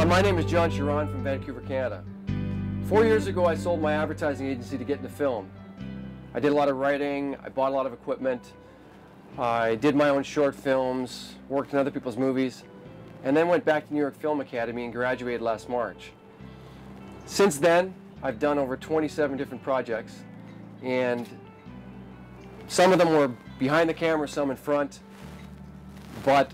My name is Jon Charron from Vancouver, Canada. 4 years ago, I sold my advertising agency to get into film. I did a lot of writing, I bought a lot of equipment, I did my own short films, worked in other people's movies, and then went back to New York Film Academy and graduated last March. Since then, I've done over 27 different projects, and some of them were behind the camera, some in front, but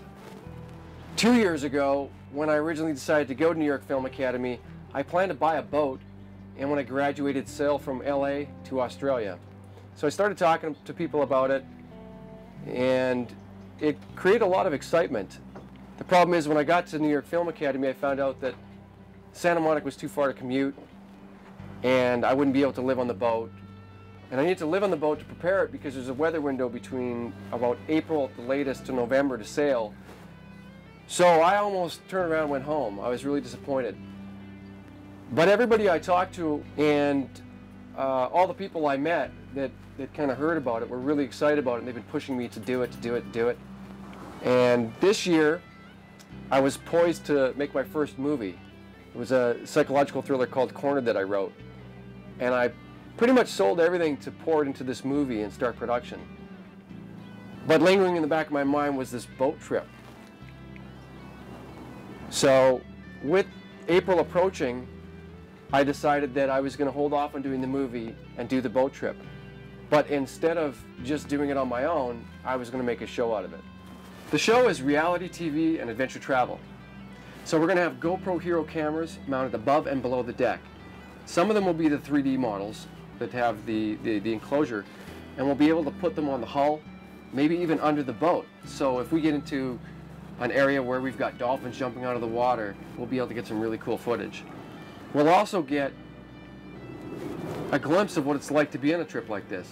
2 years ago, when I originally decided to go to New York Film Academy, I planned to buy a boat, and when I graduated, sail from LA to Australia. So I started talking to people about it, and it created a lot of excitement. The problem is, when I got to New York Film Academy, I found out that Santa Monica was too far to commute, and I wouldn't be able to live on the boat. And I needed to live on the boat to prepare it because there's a weather window between about April at the latest to November to sail. So I almost turned around and went home. I was really disappointed. But everybody I talked to and all the people I met that kind of heard about it were really excited about it, and they've been pushing me to do it. And this year, I was poised to make my first movie. It was a psychological thriller called Cornered that I wrote. And I pretty much sold everything to pour it into this movie and start production. But lingering in the back of my mind was this boat trip. So with April approaching, I decided that I was going to hold off on doing the movie and do the boat trip. But instead of just doing it on my own, I was going to make a show out of it. The show is reality TV and adventure travel. So we're going to have GoPro Hero cameras mounted above and below the deck. Some of them will be the 3D models that have the enclosure, and we'll be able to put them on the hull, maybe even under the boat. So if we get into an area where we've got dolphins jumping out of the water, we'll be able to get some really cool footage. We'll also get a glimpse of what it's like to be on a trip like this.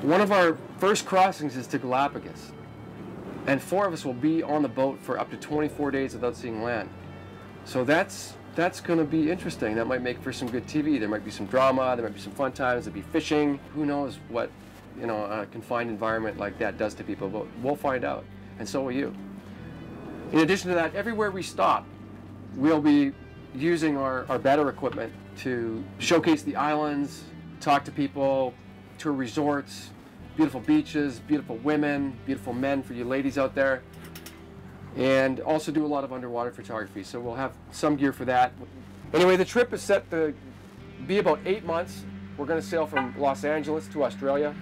One of our first crossings is to Galapagos, and 4 of us will be on the boat for up to 24 days without seeing land. So that's going to be interesting. That might make for some good TV. There might be some drama, there might be some fun times, there'll be fishing. Who knows what, you know, a confined environment like that does to people, but we'll find out, and so will you. In addition to that, everywhere we stop, we'll be using our better equipment to showcase the islands, talk to people, tour resorts, beautiful beaches, beautiful women, beautiful men for you ladies out there, and also do a lot of underwater photography. So we'll have some gear for that. Anyway, the trip is set to be about 8 months. We're going to sail from Los Angeles to Australia.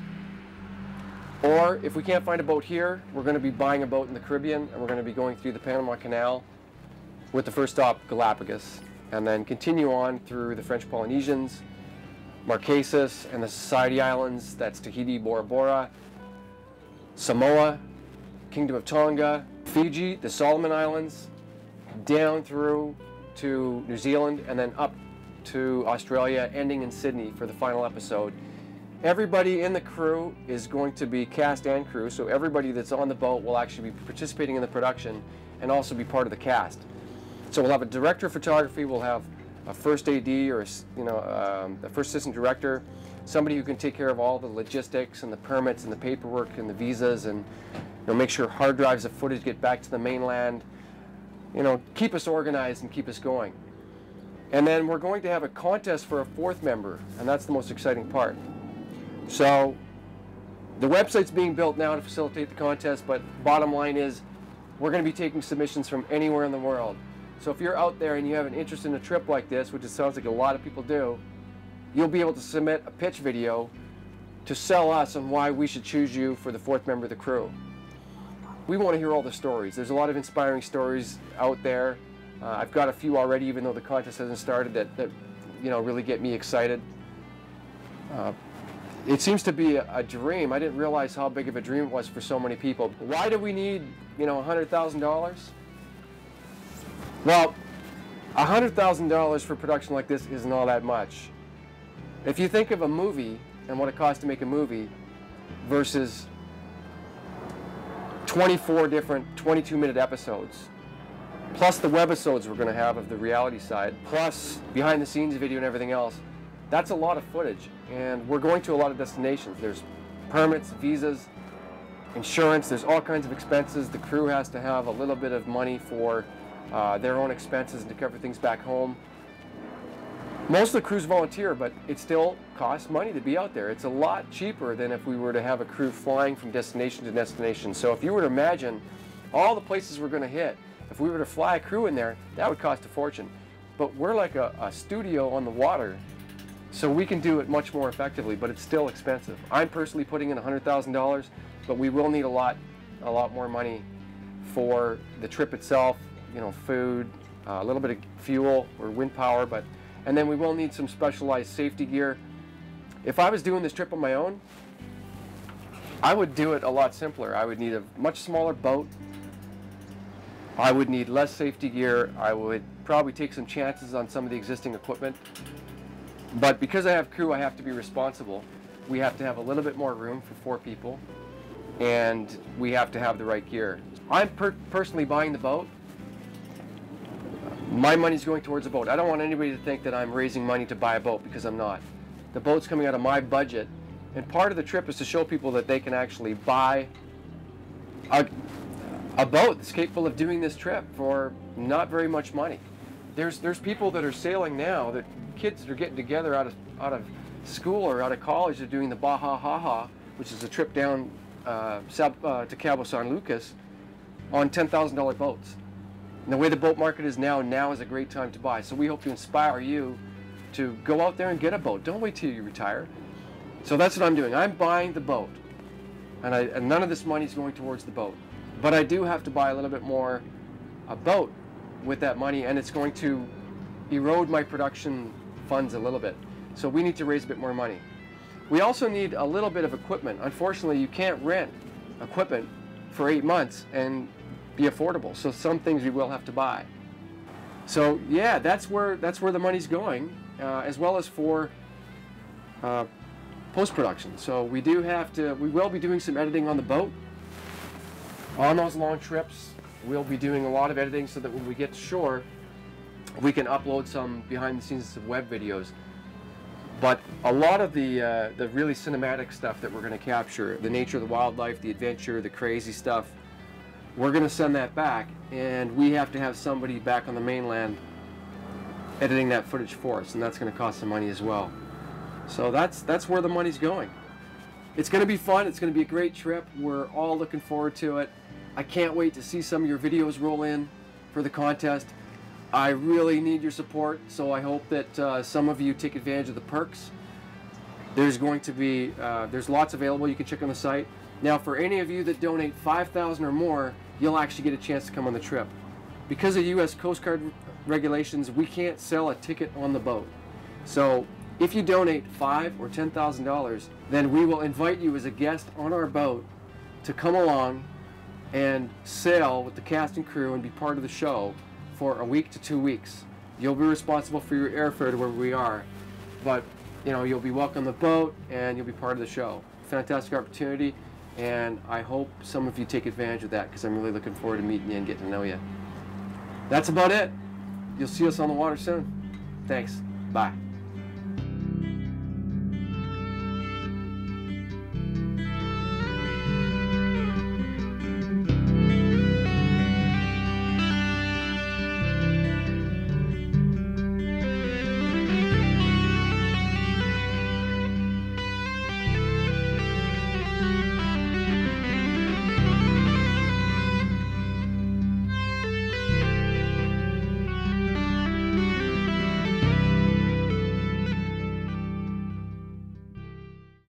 Or if we can't find a boat here, we're going to be buying a boat in the Caribbean, and we're going to be going through the Panama Canal with the first stop, Galapagos, and then continue on through the French Polynesians, Marquesas, and the Society Islands. That's Tahiti, Bora Bora, Samoa, Kingdom of Tonga, Fiji, the Solomon Islands, down through to New Zealand, and then up to Australia, ending in Sydney for the final episode. Everybody in the crew is going to be cast and crew, so everybody that's on the boat will actually be participating in the production and also be part of the cast. So we'll have a director of photography, we'll have a first AD or a first assistant director, somebody who can take care of all the logistics and the permits and the paperwork and the visas, and make sure hard drives of footage get back to the mainland, keep us organized and keep us going. And then we're going to have a contest for a 4th member, and that's the most exciting part. So the website's being built now to facilitate the contest, but bottom line is we're going to be taking submissions from anywhere in the world. So if you're out there and you have an interest in a trip like this, which it sounds like a lot of people do, you'll be able to submit a pitch video to sell us on why we should choose you for the 4th member of the crew. We want to hear all the stories. There's a lot of inspiring stories out there. I've got a few already, even though the contest hasn't started, that really get me excited. It seems to be a dream. I didn't realize how big of a dream it was for so many people. Why do we need, $100,000? Well, $100,000 for production like this isn't all that much. If you think of a movie and what it costs to make a movie versus 24 different 22-minute episodes, plus the webisodes we're going to have of the reality side, plus behind-the-scenes video and everything else, that's a lot of footage. And we're going to a lot of destinations. There's permits, visas, insurance, there's all kinds of expenses. The crew has to have a little bit of money for their own expenses and to cover things back home. Most of the crews volunteer, but it still costs money to be out there. It's a lot cheaper than if we were to have a crew flying from destination to destination. So if you were to imagine all the places we're going to hit, if we were to fly a crew in there, that would cost a fortune. But we're like a studio on the water, so we can do it much more effectively, but it's still expensive. I'm personally putting in $100,000, but we will need a lot more money for the trip itself, you know, food, a little bit of fuel or wind power, and then we will need some specialized safety gear. If I was doing this trip on my own, I would do it a lot simpler. I would need a much smaller boat. I would need less safety gear. I would probably take some chances on some of the existing equipment. But because I have crew, I have to be responsible. We have to have a little bit more room for 4 people, and we have to have the right gear. I'm personally buying the boat. My money's going towards a boat. I don't want anybody to think that I'm raising money to buy a boat, because I'm not. The boat's coming out of my budget, and part of the trip is to show people that they can actually buy a boat that's capable of doing this trip for not very much money. There's people that are sailing now, that kids that are getting together out of school or out of college. They're doing the Baja Haha, which is a trip down to Cabo San Lucas on $10,000 boats. And the way the boat market is now is a great time to buy. So we hope to inspire you to go out there and get a boat. Don't wait till you retire. So that's what I'm doing. I'm buying the boat, and none of this money is going towards the boat. But I do have to buy a little bit more a boat with that money, and it's going to erode my production funds a little bit. So we need to raise a bit more money. We also need a little bit of equipment. Unfortunately, you can't rent equipment for 8 months and be affordable. So some things we will have to buy. So yeah, that's where the money's going, as well as for post-production. So we will be doing some editing on the boat. On those long trips, we'll be doing a lot of editing so that when we get to shore, we can upload some behind-the-scenes web videos. But a lot of the really cinematic stuff that we're going to capture, the nature of the wildlife, the adventure, the crazy stuff, we're going to send that back, and we have to have somebody back on the mainland editing that footage for us, and that's going to cost some money as well. So that's where the money's going. It's going to be fun. It's going to be a great trip. We're all looking forward to it. I can't wait to see some of your videos roll in for the contest. I really need your support, so I hope that some of you take advantage of the perks. There's going to be, there's lots available. You can check on the site. Now, for any of you that donate $5,000 or more, you'll actually get a chance to come on the trip. Because of U.S. Coast Guard regulations, we can't sell a ticket on the boat. So if you donate $5,000 or $10,000, then we will invite you as a guest on our boat to come along and sail with the cast and crew and be part of the show for a week to 2 weeks. You'll be responsible for your airfare to where we are, but you know, you'll be welcome on the boat and you'll be part of the show. Fantastic opportunity, and I hope some of you take advantage of that, because I'm really looking forward to meeting you and getting to know you. That's about it. You'll see us on the water soon. Thanks. Bye.